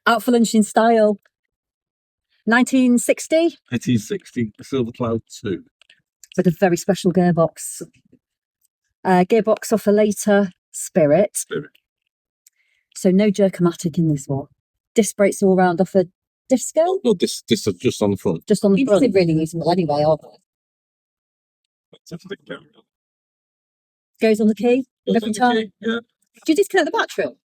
Out for lunch in style. 1960? 1960, the Silver Cloud II. With a very special gearbox. Gearbox off a later Spirit. So no Jerk-o-Matic in this one. Disc brakes all round off a disco? No, this is just on the front. Just on the front. They're really useful anyway, aren't they? Fantastic camera. Goes on the key every time. Yeah. Do you disconnect the battery?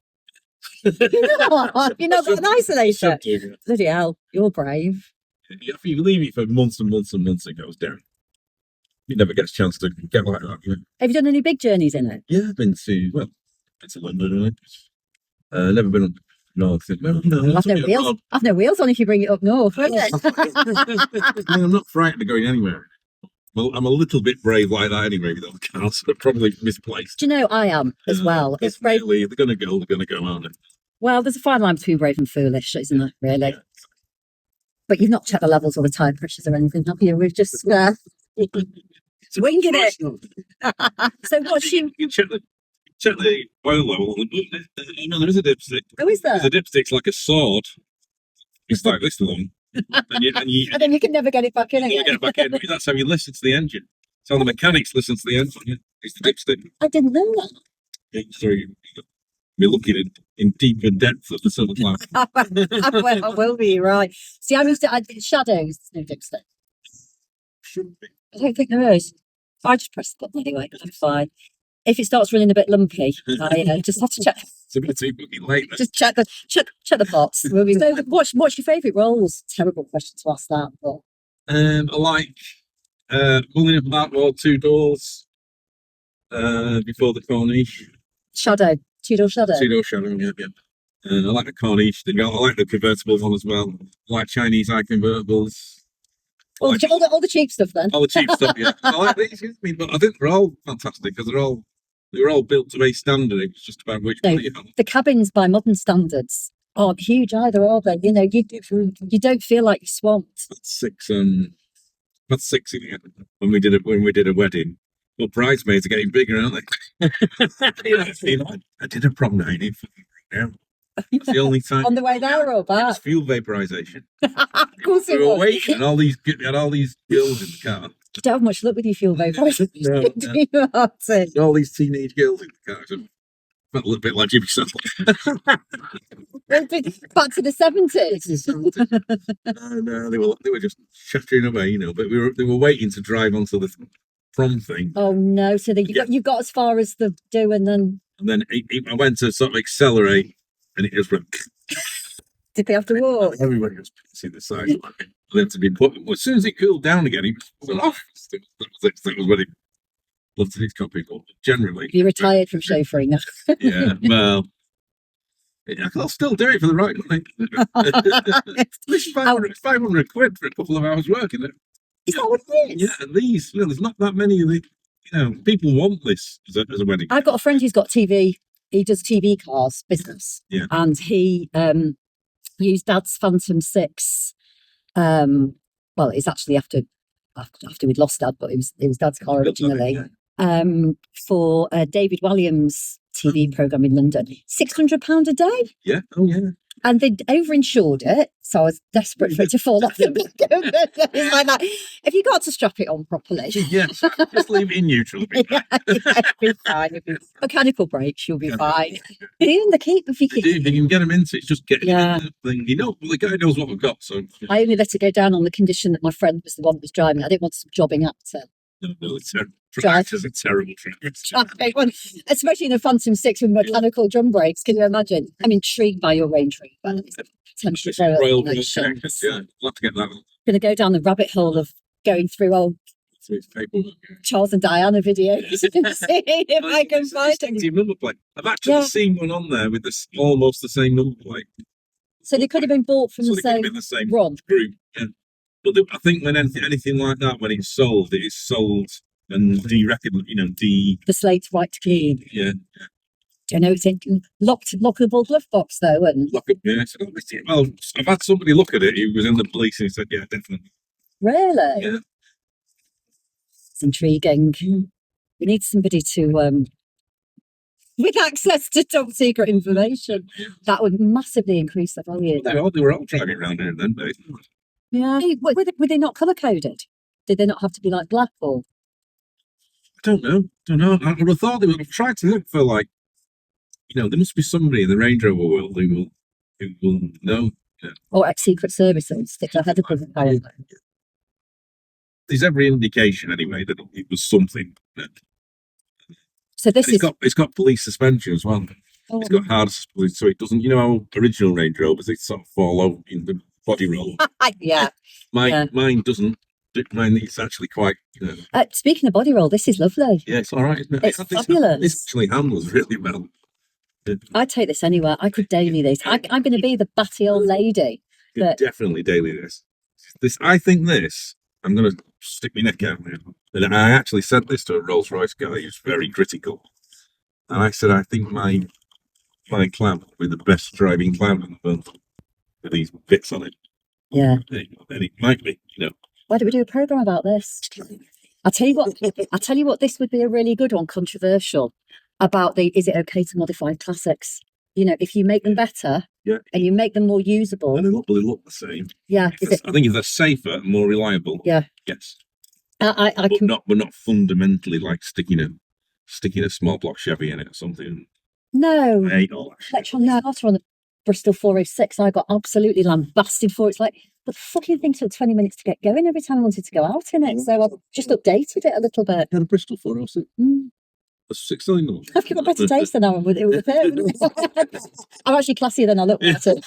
You're not got an isolator. Bloody hell, you're brave. If you leave it for months and months and months, it goes down. You never get a chance to get like that. You know? Have you done any big journeys in it? Yeah, I've been to London. Never been up north. No, I've no wheels. I've no wheels on if you bring it up north. I'm not frightened of going anywhere. Well, I'm a little bit brave like that anyway, with those cars. They're probably misplaced. Do you know, I am as well. It's brave. They're going to go, aren't they? Well, there's a fine line between brave and foolish, isn't there, really? Yeah. But you've not checked the levels or the tyre pressures or anything, have you? We've just winging it. So what's you check the oil level. There is a dipstick. Oh, is there? The dipstick's like a sword. It's like this long. And then you can never get it back in again. Get it back in. That's how you listen to the engine. So the mechanics listen to the engine. Yeah. It's the dipstick. I didn't know that. So we're looking in deeper depth of the Silver Cloud. I will be, right. See, I'm used to shadows. No dipstick. Shouldn't be. I don't think there is. I just press the button anyway. I'm fine. If it starts running a bit lumpy, I just have to check. It's a bit too late. Just check the pots. So, what's your favourite rolls? Terrible question to ask that. But I like pulling up that wall, 2 doors before the Corniche. Shadow, 2-door shadow. 2-door shadow, yeah. And I like the Corniche. I like the convertible one as well. I like Chinese eye convertibles. All the cheap stuff then. All the cheap stuff, yeah. I like these. But I think they're all fantastic because they were all built to a standard. It was just about which one you have. The cabins by modern standards aren't huge either, are they? You know, you don't feel like you're swamped. That's 6 in here. When we did a wedding. Well, bridesmaids are getting bigger, aren't they? I did a prom night in now. That's the only time. On the way there or back? It's fuel vaporization. Of course it was. We were waiting, and all these girls in the car. You don't have much luck with your fuel vaporization. No. All these teenage girls in the car. Felt a little bit like Jimmy Savile. Back to the 70s. No, they were just shattering away, but they were waiting to drive onto the prom thing. Oh no! So you got as far as the do, and then I went to sort of accelerate, and it just went. Did they have to walk? Everybody was pissing the side. They had to be put. Well, as soon as it cooled down again, he went off. That was when he loved these people. Generally, you retired from chauffeuring now. Yeah, well, I'll still do it for the right money. It's 500 quid for a couple of hours work, isn't it? Is that what it is? Yeah, and these, there's not that many of the, people want this as a wedding. I've got a friend who's got TV. He does TV cars business. Yeah. And he used Dad's Phantom 6. Well, it's actually after we'd lost Dad, but it was Dad's car originally. For David Walliams' TV programme in London. £600 a day. Yeah. Oh, yeah. And they overinsured it, so I was desperate for it to fall off the back of it. It's like that. If you got to strap it on properly. Yes, just leave it in neutral. It'll be fine. Mechanical brakes, you'll be fine. Even the keep, if you can get them into it, just get it in the thing. The guy knows what we've got. So I only let it go down on the condition that my friend was the one that was driving. I didn't want some jobbing actor. No, it's tractors are terrible tractors. Especially in a Phantom 6 with mechanical drum brakes. Can you imagine? I'm intrigued by your Range Rover. Royal Connections, yeah. I'll have to get that one. Going to go down the rabbit hole of going through old Charles and Diana videos. See if I can find it. Number plate. I've actually seen one on there with almost the same number plate. So they could have been bought from the same run. Group, yeah. But I think when anything like that, when it's sold, it is sold and the slate's white clean. Yeah. Do you know it's in lockable glove box though? And yeah. Well, I've had somebody look at it. He was in the police and he said, "Yeah, definitely." Really? Yeah. It's intriguing. We need somebody to with access to top secret information. That would massively increase the value. They were all driving around here then, basically. Yeah. Were they not colour coded? Did they not have to be like black or? I don't know. I would have thought they would have tried to look for like, there must be somebody in the Range Rover world who will know. Or ex-secret services stick their head up in the There's every indication anyway that it was something. So it's got police suspension as well. It's got hard police, so it doesn't. How original Range Rovers, they sort of fall over in the body roll. Yeah. Mine doesn't. Mine is actually quite. Speaking of body roll, this is lovely. Yeah, it's all right, isn't it? It's fabulous. This actually handles really well. I'd take this anywhere. I could daily this. I'm going to be the batty old lady. Definitely daily this. I think this. I'm going to stick my neck out there. And I actually said this to a Rolls-Royce guy who's very critical. And I said, I think my clamp will be the best driving clamp in the world with these bits on it. Yeah. And it might be, Why don't we do a programme about this? I'll tell you what, this would be a really good one, controversial, about is it okay to modify classics? If you make them better and you make them more usable. And they look the same. Yeah. I think if they're safer and more reliable. Yeah. Yes. But not fundamentally like sticking a small block Chevy in it or something. No. I hate all that shit. Electron motor on the Bristol 406, I got absolutely lambasted for. It's like, the fucking thing took 20 minutes to get going every time I wanted to go out in it. So I've just updated it a little bit. Yeah, the Bristol 406. A 6-cylinder. I've got better taste than I am with it. I'm actually classier than I look at it.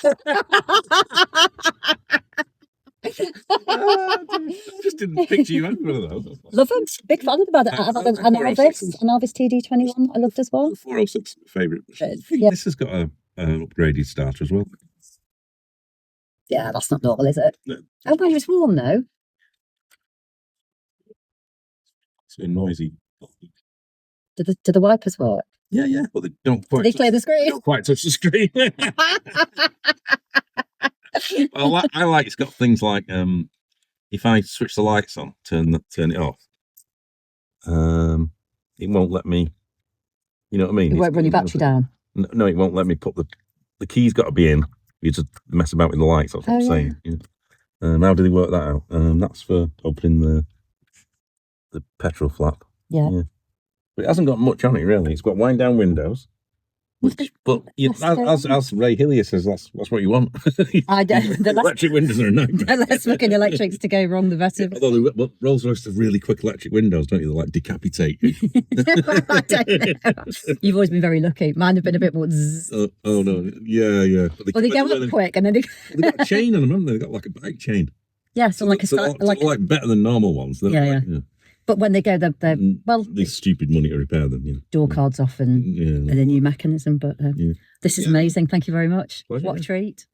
I just didn't picture you having one of those. Love them. Big fan of them. I've had an Alvis TD21 I loved as well. The 406 favourite. Yeah. This has got an upgraded starter as well. Yeah, that's not normal, is it? No. Oh, no, it's warm though. It's a bit noisy. Do the wipers work? Yeah. Well, they don't quite. Do they clear the screen? Don't quite touch the screen. Well, I like it's got things like if I switch the lights on, turn it off, it won't let me. You know what I mean? It won't run your battery down. No, it won't let me put the key's got to be in. You just mess about with the lights. That's what I'm saying. Yeah. How do they work that out? That's for opening the petrol flap. Yeah. But it hasn't got much on it really. It's got wind down windows. But as Ray Hillier says, that's what you want. I don't. Electric windows are a nightmare. The less fucking electrics to go wrong, the better. Although Rolls-Royce have really quick electric windows, don't you? They're like decapitate you. I don't know. You've always been very lucky. Mine have been a bit more. Oh no, yeah. Well, they go up quick, and then they've got a chain on them, haven't they? They've got like a bike chain. Yeah, so like like better than normal ones. Yeah. But when they go, they're these stupid money to repair them. Yeah. Door cards off and a new mechanism. But this is amazing. Thank you very much. Pleasure. What a treat.